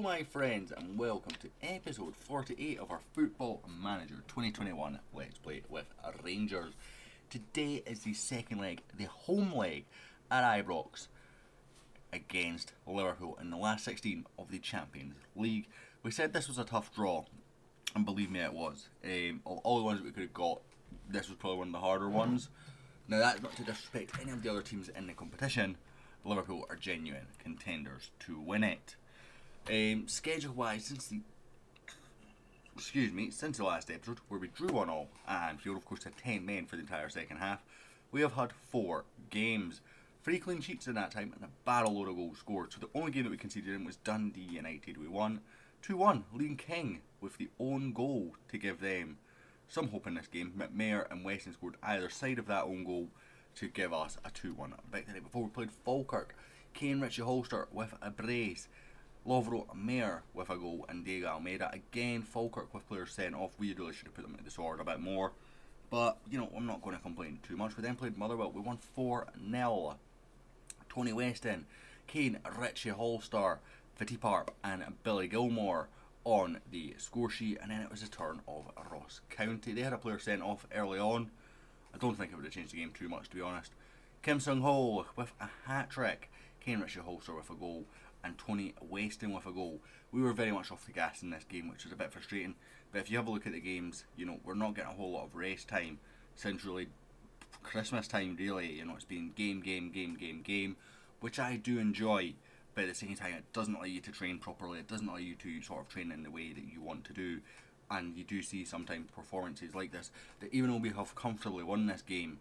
my friends, and welcome to episode 48 of our Football Manager 2021 Let's Play with Rangers. Today is the second leg, the home leg at Ibrox against Liverpool in the last 16 of the Champions League. We said this was a tough draw, and believe me it was. All the ones that we could have got, this was probably one of the harder ones. Now that's not to disrespect any of the other teams in the competition. Liverpool are genuine contenders to win it. Schedule-wise, since the last episode where we drew 1-1 and Field of course had 10 men for the entire second half, we have had 4 games, 3 clean sheets in that time and a barrel load of goals scored. So the only game that we conceded in was Dundee United. We won 2-1, leading King with the own goal to give them some hope in this game. McMahon and Weston scored either side of that own goal to give us a 2-1 victory. Before we played Falkirk, Kane Richie Holster with a brace, Lovro Mayer with a goal, and Diego Almeida again. Falkirk with players sent off. We really should have put them at the sword a bit more, but you know, I'm not going to complain too much. We then played Motherwell. We won 4-0. Tony Weston, Kane Richie Holster, Fitty Parp and Billy Gilmore on the score sheet, and then it was the turn of Ross County. They had a player sent off early on. I don't think it would have changed the game too much, to be honest. Kim Sung-ho with a hat-trick, Kane Richie Holster with a goal, and Tony Weston with a goal. We were very much off the gas in this game, which is a bit frustrating. But if you have a look at the games, you know, we're not getting a whole lot of rest time since really Christmas time, really. You know, it's been game, which I do enjoy. But at the same time, it doesn't allow you to train properly. It doesn't allow you to sort of train in the way that you want to do. And you do see sometimes performances like this, that even though we have comfortably won this game,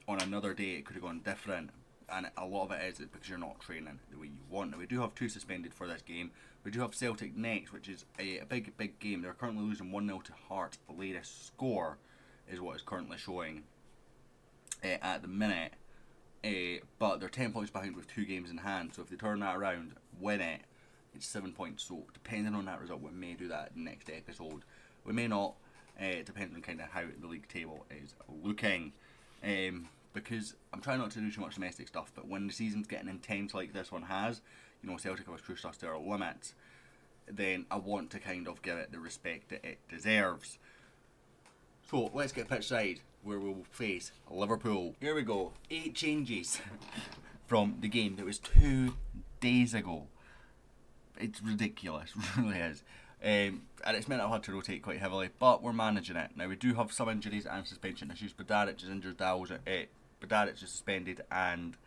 on another day it could have gone different. And a lot of it is because you're not training the way you want. Now, we do have 2 suspended for this game. We do have Celtic next, which is a big game. They're currently losing 1-0 to Hearts. The latest score is what is currently showing at the minute. But they're 10 points behind with 2 games in hand. So if they turn that around, win it, it's 7 points. So depending on that result, we may do that in the next episode. We may not. It depends on kind of how the league table is looking. Because I'm trying not to do too much domestic stuff, but when the season's getting intense like this one has, you know, Celtic have pushed us to our limits, then I want to kind of give it the respect that it deserves. So let's get pitch side, where we will face Liverpool. Here we go. 8 changes from the game that was 2 days ago. It's ridiculous, it really is. And it's meant I've had to rotate quite heavily, but we're managing it. Now, we do have some injuries and suspension issues. Badaric is injured, Badaric is suspended, and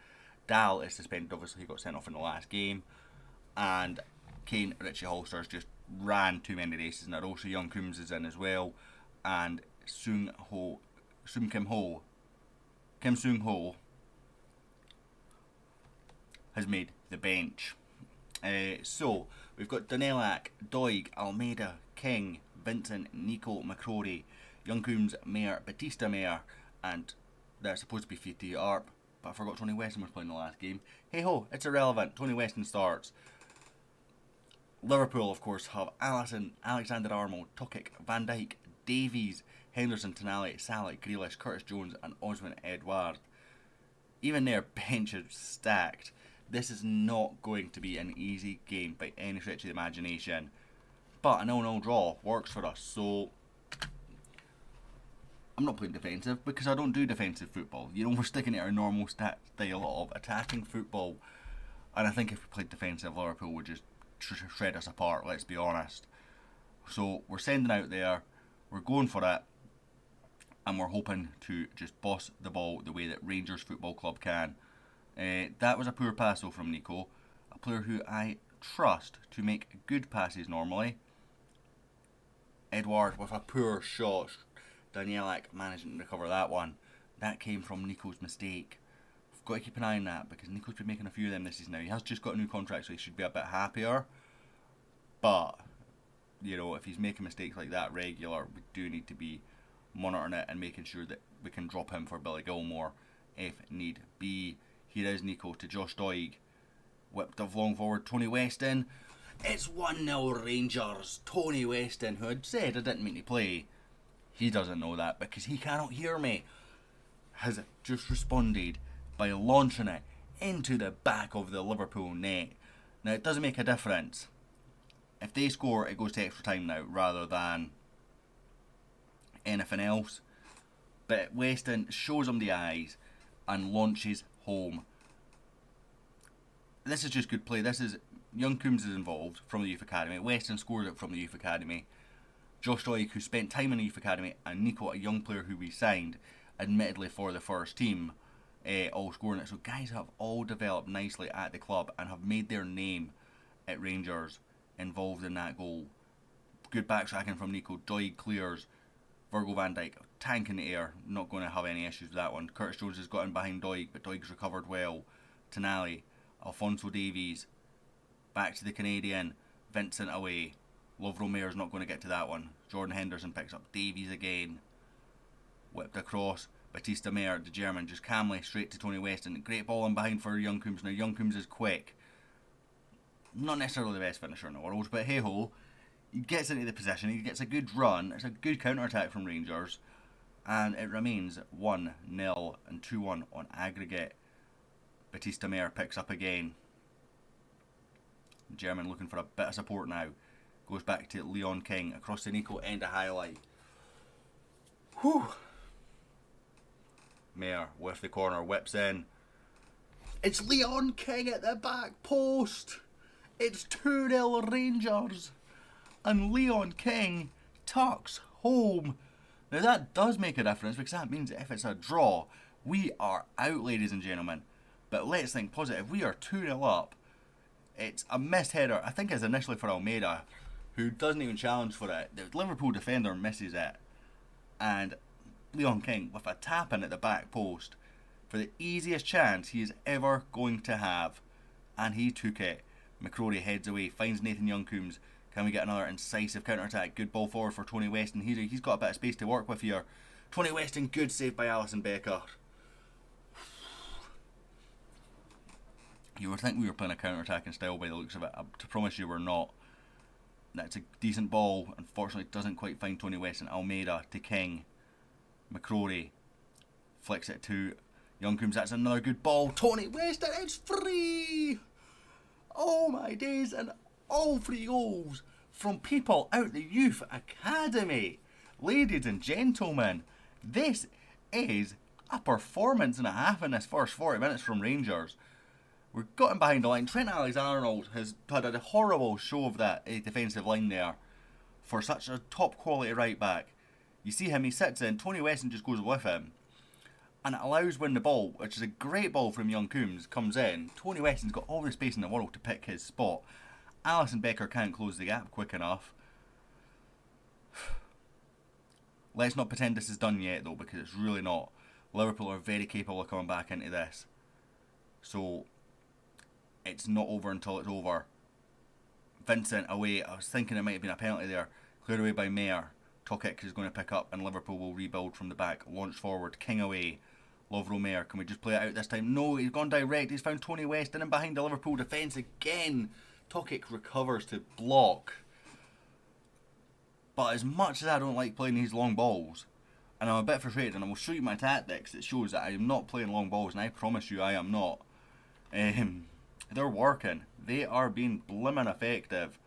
Dal is suspended. Obviously, he got sent off in the last game. And Kane Richie Holsters just ran too many races in a row. So Young Coombs is in as well. And Kim Sung-ho has made the bench. So we've got Danelak, Doig, Almeida, King, Vincent, Nico, McCrory, Young Coombs, Mayer, Batista Mayer, and they're supposed to be Fitty Arp, but I forgot Tony Weston was playing the last game. Hey ho, it's irrelevant. Tony Weston starts. Liverpool, of course, have Allison, Alexander Arnold, Tukic, Van Dijk, Davies, Henderson, Tonali, Saleh, Grealish, Curtis Jones, and Osman Edouard. Even their bench is stacked. This is not going to be an easy game by any stretch of the imagination. But a 0-0 draw works for us, so I'm not playing defensive because I don't do defensive football. You know, we're sticking to our normal style of attacking football. And I think if we played defensive, Liverpool would just shred us apart, let's be honest. So we're sending out there, we're going for it, and we're hoping to just boss the ball the way that Rangers Football Club can. That was a poor pass though from Nico, a player who I trust to make good passes normally. Edward with a poor shot. Danielak managing to recover that one. That came from Nico's mistake. We've got to keep an eye on that because Nico's been making a few of them this season now. He has just got a new contract, so he should be a bit happier. But, you know, if he's making mistakes like that regular, we do need to be monitoring it and making sure that we can drop him for Billy Gilmore if need be. Here is Nico to Josh Doig. Whipped up long forward, Tony Weston. It's 1-0 Rangers. Tony Weston, who had said I didn't mean to play, he doesn't know that because he cannot hear me, has just responded by launching it into the back of the Liverpool net. Now, it doesn't make a difference If they score, it goes to extra time now rather than anything else. But Weston shows them the eyes and launches home. This is just good play. This is young Coombs is involved from the youth academy. Weston scores it from the youth academy. Josh Doig, who spent time in the youth academy, and Nico, a young player who we signed, admittedly for the first team, all scoring it. So guys have all developed nicely at the club and have made their name at Rangers involved in that goal. Good backtracking from Nico. Doig clears. Virgil van Dijk, tank in the air. Not going to have any issues with that one. Curtis Jones has got in behind Doig, but Doig's recovered well. Tonali, Alphonso Davies, back to the Canadian. Vincent away. Love Romero's not going to get to that one. Jordan Henderson picks up Davies again. Whipped across. Batista Meyer, the German, just calmly straight to Tony Weston. Great ball in behind for Young Coombs. Now Young Coombs is quick. Not necessarily the best finisher in the world, but hey ho. He gets into the position, he gets a good run, it's a good counter-attack from Rangers, and it remains 1-0 and 2-1 on aggregate. Batista Meyer picks up again. The German looking for a bit of support now. Goes back to Leon King, across the Nico end of highlight. Whew. Meyer with the corner, whips in. It's Leon King at the back post! It's 2-0 Rangers! And Leon King tucks home. Now that does make a difference, because that means that if it's a draw, we are out, ladies and gentlemen. But let's think positive. We are 2-0 up. It's a missed header. I think it's initially for Almeida, who doesn't even challenge for it. The Liverpool defender misses it. And Leon King with a tap in at the back post for the easiest chance he is ever going to have. And he took it. McCrory heads away, finds Nathan Young-Coombs. Can we get another incisive counter-attack? Good ball forward for Tony Weston. He's got a bit of space to work with here. Tony Weston, good save by Alisson Becker. You would think we were playing a counter-attacking style by the looks of it. To promise you we're not. That's a decent ball. Unfortunately, it doesn't quite find Tony Weston. Almeida to King. McCrory flicks it to Young-Coombs. That's another good ball. Tony Weston, it's free! Oh my days, and all 3 goals from people out the youth academy. Ladies and gentlemen, this is a performance and a half in this first 40 minutes from Rangers. We've gotten behind the line. Trent Alexander-Arnold has had a horrible show of that defensive line there for such a top quality right back. You see him, he sits in, Tony Weston just goes with him and it allows when the ball, which is a great ball from Young Coombs, comes in. Tony Weston's got all the space in the world to pick his spot. Alisson Becker can't close the gap quick enough. Let's not pretend this is done yet though, because it's really not. Liverpool are very capable of coming back into this. So it's not over until it's over. Vincent away. I was thinking it might have been a penalty there. Cleared away by Meyer. Tokic is going to pick up and Liverpool will rebuild from the back. Launch forward. King away. Love Romero. Can we just play it out this time? No, he's gone direct. He's found Tony Weston and behind the Liverpool defence again. Tokic recovers to block. But as much as I don't like playing these long balls, and I'm a bit frustrated, and I will show you my tactics that shows that I am not playing long balls, and I promise you I am not. They're working. They are being blimmin' effective.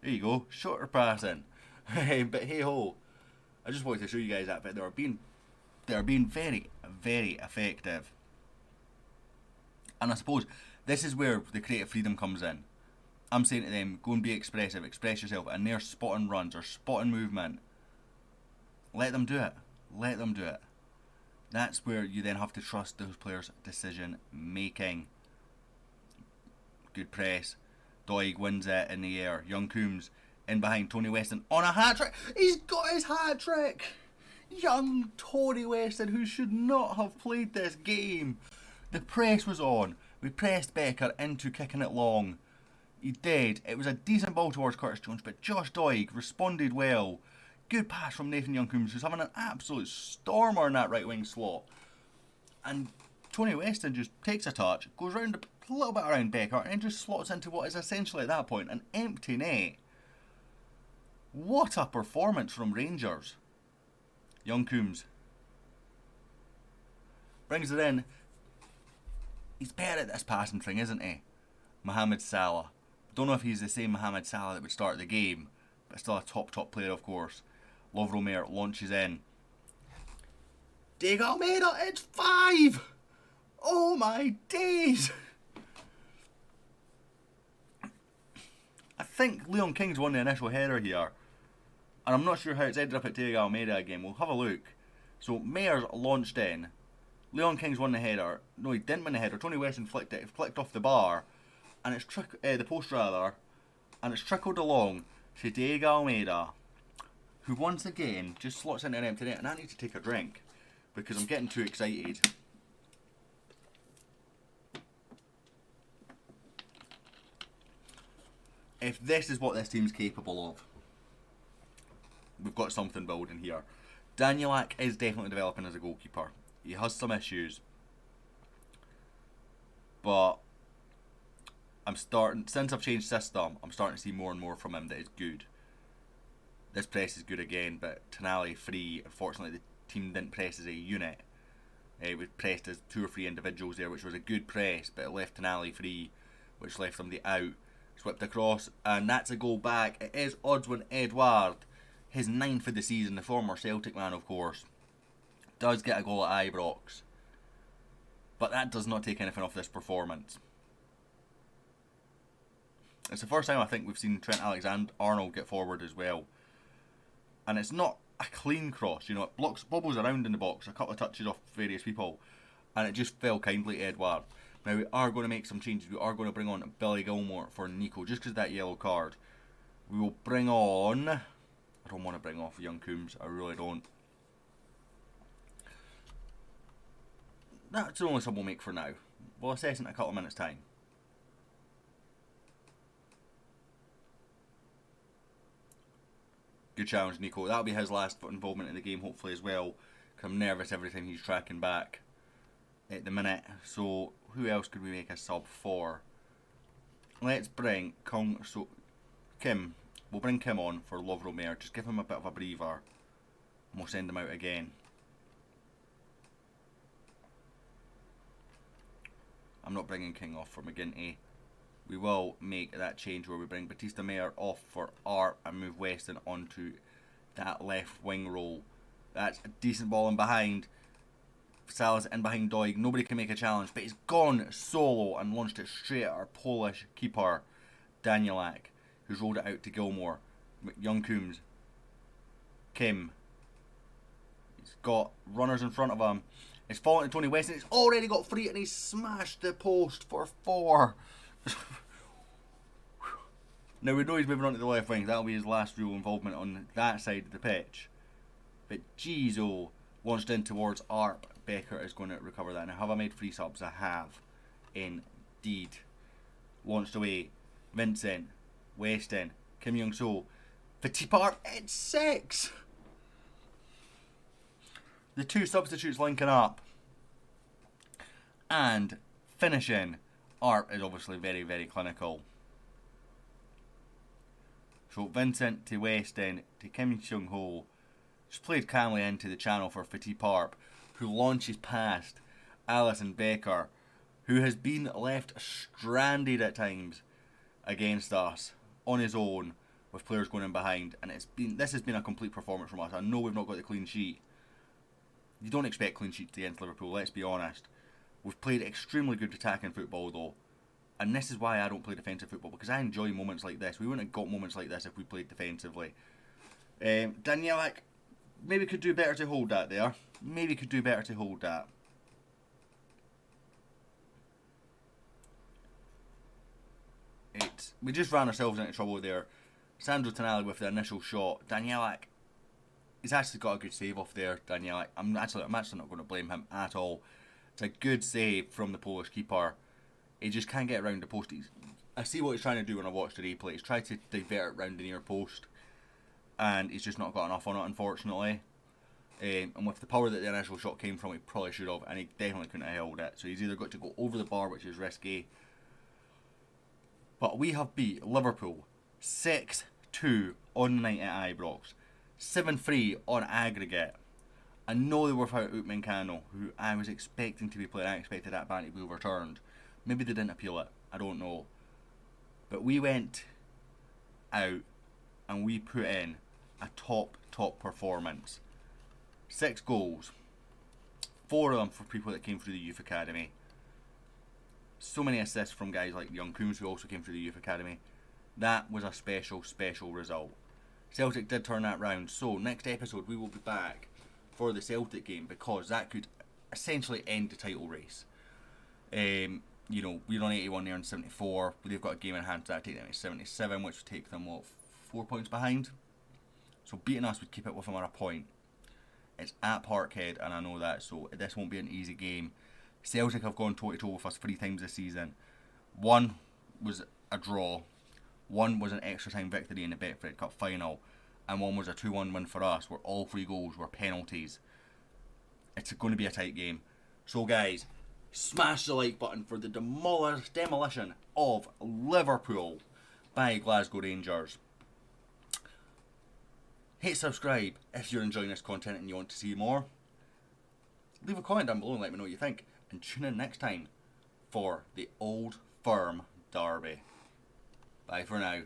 There you go, shorter passing. But hey ho, I just wanted to show you guys that bit. They are being very, very effective. And I suppose this is where the creative freedom comes in. I'm saying to them, go and be expressive, express yourself, and they're spotting runs or spotting movement. Let them do it. Let them do it. That's where you then have to trust those players' decision making. Good press. Doig wins it in the air. Young Coombs in behind Tony Weston on a hat-trick. He's got his hat-trick. Young Tony Weston, who should not have played this game. The press was on. We pressed Becker into kicking it long. He did. It was a decent ball towards Curtis Jones, but Josh Doig responded well. Good pass from Nathan Young-Coombs, who's having an absolute stormer in that right wing slot. And Tony Weston just takes a touch, goes round a little bit around Becker, and just slots into what is essentially at that point an empty net. What a performance from Rangers. Young-Coombs brings it in. He's better at this passing thing, isn't he? Mohamed Salah. Don't know if he's the same Mohamed Salah that would start the game, but still a top player, of course. Lovro launches in. Diego Almeida, it's 5! Oh my days! I think Leon King's won the initial header here. And I'm not sure how it's ended up at Diego Almeida again. We'll have a look. So Mayer's launched in. Leon King's won the header. No, he didn't win the header. Tony Weston flicked it. It flicked off the bar. And it's the post rather. And it's trickled along to Diego Almeida, who once again just slots into an empty net. And I need to take a drink because I'm getting too excited. If this is what this team's capable of, we've got something building here. Danielak is definitely developing as a goalkeeper. He has some issues, but since I've changed system, I'm starting to see more and more from him that is good. This press is good again, but Tonali free. Unfortunately, the team didn't press as a unit. It was pressed as 2 or 3 individuals there, which was a good press, but it left Tonali free, which left somebody out. Swept across, and that's a goal back. It is Odswin Edouard, his 9th of the season, the former Celtic man, of course. Does get a goal at Ibrox, but that does not take anything off this performance. It's the first time I think we've seen Trent Alexander-Arnold get forward as well, and it's not a clean cross. You know, it bobbles around in the box, a couple of touches off various people, and it just fell kindly to Edouard. Now we are going to make some changes. We are going to bring on Billy Gilmore for Nico, just because of that yellow card. We will bring on... I don't want to bring off Young Coombs, I really don't. That's the only sub we'll make for now. We'll assess in a couple of minutes' time. Good challenge, Nico. That'll be his last involvement in the game, hopefully, as well. I'm nervous every time he's tracking back at the minute. So, who else could we make a sub for? Let's bring Kim. We'll bring Kim on for Lovro. Just give him a bit of a breather. And we'll send him out again. I'm not bringing King off for McGinty. We will make that change where we bring Batista Mayer off for Art and move Weston onto that left wing role. That's a decent ball in behind. Salah's in behind Doig. Nobody can make a challenge, but he's gone solo and launched it straight at our Polish keeper, Danielak, who's rolled it out to Gilmore. Young Coombs. Kim. He's got runners in front of him. It's fallen to Tony Weston. He's already got free and he's smashed the post for 4. Now we know he's moving on to the left wing. That'll be his last real involvement on that side of the pitch. But jeez, launched in towards Arp. Becker is going to recover that. Now, have I made 3 subs? I have. Indeed. Launched away. Vincent. Weston. Kim Young-soo. Petit Park. It's 6. The 2 substitutes linking up. And finishing. Arp is obviously very, very clinical. So Vincent to Weston to Kim Young-ho. Just played calmly into the channel for Petit Parp, who launches past Alisson Becker, who has been left stranded at times against us on his own with players going in behind, and this has been a complete performance from us. I know we've not got the clean sheet. You don't expect clean sheets against Liverpool, let's be honest. We've played extremely good attacking football though, and this is why I don't play defensive football, because I enjoy moments like this. We wouldn't have got moments like this if we played defensively. Danielak maybe could do better to hold that there. Maybe could do better to hold that. We just ran ourselves into trouble there. Sandro Tonali with the initial shot. Danielak, he's actually got a good save off there, Danielak. I'm actually not going to blame him at all. It's a good save from the Polish keeper. He just can't get around the post. I see what he's trying to do when I watch the replay. He's trying to divert it round the near post, and he's just not got enough on it, unfortunately. And with the power that the initial shot came from, he probably should have, and he definitely couldn't have held it. So he's either got to go over the bar, which is risky. But we have beat Liverpool 6-2 on the night at Ibrox. 7-3 on aggregate. I know they were without Upamecano, who I was expecting to be playing. I expected that ban to be overturned. Maybe they didn't appeal it. I don't know. But we went out and we put in a top performance. 6 goals. 4 of them for people that came through the youth academy. So many assists from guys like Young Coombs, who also came through the youth academy. That was a special result. Celtic did turn that round. So next episode we will be back for the Celtic game, because that could essentially end the title race. You know, we're on 81, they're on 74. They've got a game in hand, so that take them to 77, which would take them, 4 points behind. So beating us would keep it with them on a point. It's at Parkhead, and I know that, so this won't be an easy game. Celtic have gone toe-to-toe with us 3 times this season. 1 was a draw, 1 was an extra time victory in the Betfred Cup final, and 1 was a 2-1 win for us, where all 3 goals were penalties. It's going to be a tight game. So guys, smash the like button for the demolition of Liverpool by Glasgow Rangers. Hit subscribe if you're enjoying this content and you want to see more. Leave a comment down below and let me know what you think. And tune in next time for the Old Firm derby. Bye for now.